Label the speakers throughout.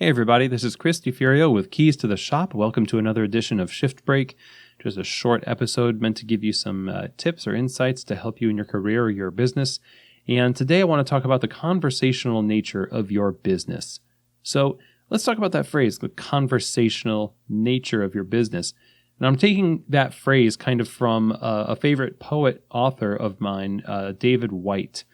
Speaker 1: Hey everybody, this is Chris DiFurio with Keys to the Shop. Welcome to another edition of Shift Break. Just a short episode meant to give you some tips or insights to help you in your career or your business. And today I want to talk about the conversational nature of your business. So let's talk about that phrase, the conversational nature of your business. And I'm taking that phrase kind of from a favorite poet author of mine, David Whyte.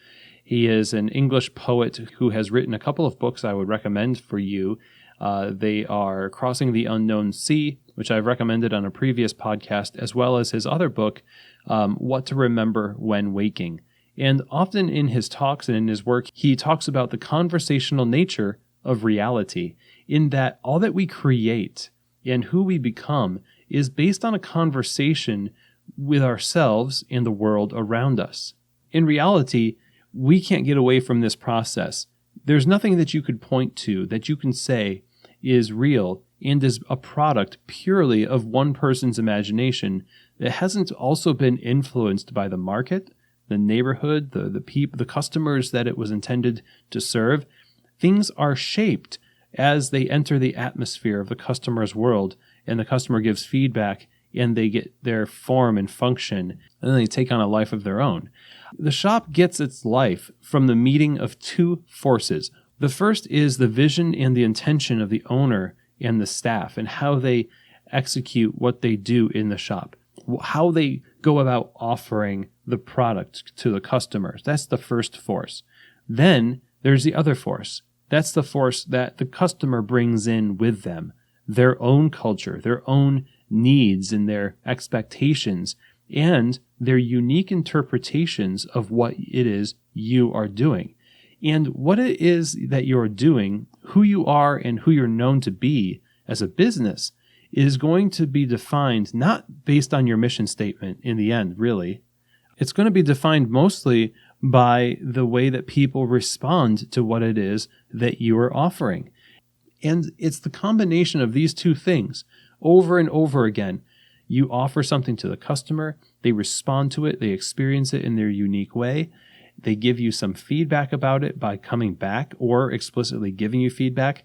Speaker 1: He is an English poet who has written a couple of books I would recommend for you. They are Crossing the Unknown Sea, which I've recommended on a previous podcast, as well as his other book, What to Remember When Waking. And often in his talks and in his work, he talks about the conversational nature of reality, in that all that we create and who we become is based on a conversation with ourselves and the world around us. In reality, we can't get away from this process. There's nothing that you could point to that you can say is real and is a product purely of one person's imagination that hasn't also been influenced by the market, the neighborhood, the customers that it was intended to serve. Things are shaped as they enter the atmosphere of the customer's world, and the customer gives feedback and they get their form and function, and then they take on a life of their own. The shop gets its life from the meeting of two forces. The first is the vision and the intention of the owner and the staff and how they execute what they do in the shop, how they go about offering the product to the customers. That's the first force. Then there's the other force. That's the force that the customer brings in with them, their own culture, their own needs and their expectations, and their unique interpretations of what it is you are doing. And what it is that you're doing, who you are and who you're known to be as a business, is going to be defined not based on your mission statement in the end, really. It's going to be defined mostly by the way that people respond to what it is that you are offering. And it's the combination of these two things over and over again. You offer something to the customer, they respond to it, they experience it in their unique way, they give you some feedback about it by coming back or explicitly giving you feedback,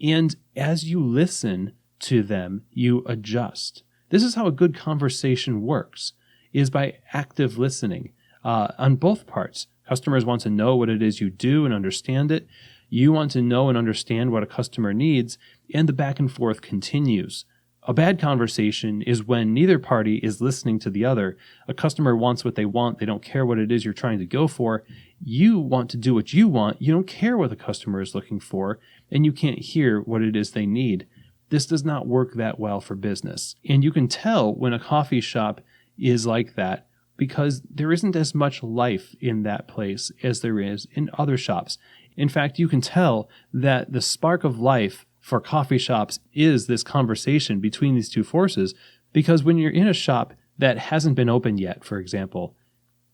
Speaker 1: and as you listen to them, you adjust. This is how a good conversation works, is by active listening on both parts. Customers want to know what it is you do and understand it. You want to know and understand what a customer needs, and the back and forth continues. A bad conversation is when neither party is listening to the other. A customer wants what they want. They don't care what it is you're trying to go for. You want to do what you want. You don't care what the customer is looking for, and you can't hear what it is they need. This does not work that well for business. And you can tell when a coffee shop is like that because there isn't as much life in that place as there is in other shops. In fact, you can tell that the spark of life for coffee shops is this conversation between these two forces, because when you're in a shop that hasn't been opened yet, for example,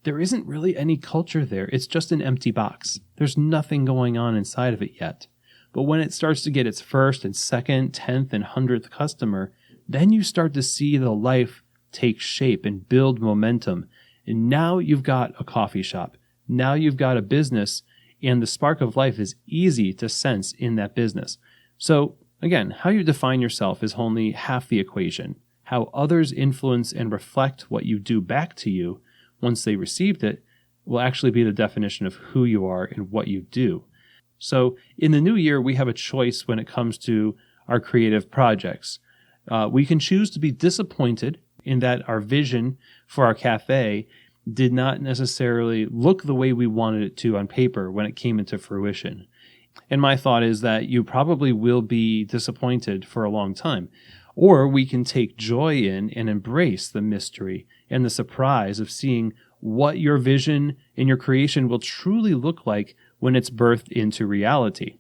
Speaker 1: there isn't really any culture there. It's just an empty box. There's nothing going on inside of it yet. But when it starts to get its first and second, 10th and 100th customer, then you start to see the life take shape and build momentum. And now you've got a coffee shop. Now you've got a business, and the spark of life is easy to sense in that business. So again, how you define yourself is only half the equation. How others influence and reflect what you do back to you once they received it will actually be the definition of who you are and what you do. So in the new year, we have a choice when it comes to our creative projects. We can choose to be disappointed in that our vision for our cafe did not necessarily look the way we wanted it to on paper when it came into fruition. And my thought is that you probably will be disappointed for a long time. Or we can take joy in and embrace the mystery and the surprise of seeing what your vision and your creation will truly look like when it's birthed into reality.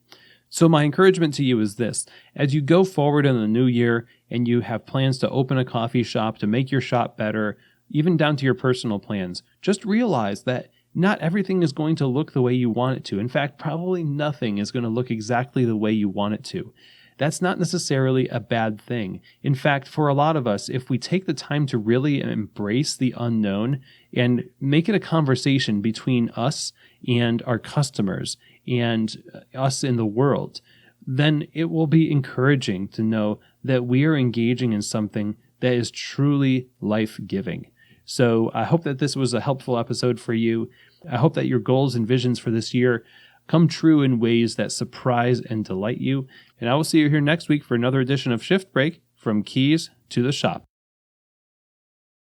Speaker 1: So my encouragement to you is this: as you go forward in the new year and you have plans to open a coffee shop, to make your shop better, even down to your personal plans, just realize that not everything is going to look the way you want it to. In fact, probably nothing is going to look exactly the way you want it to. That's not necessarily a bad thing. In fact, for a lot of us, if we take the time to really embrace the unknown and make it a conversation between us and our customers and us in the world, then it will be encouraging to know that we are engaging in something that is truly life-giving. So I hope that this was a helpful episode for you. I hope that your goals and visions for this year come true in ways that surprise and delight you. And I will see you here next week for another edition of Shift Break, from Keys to the Shop.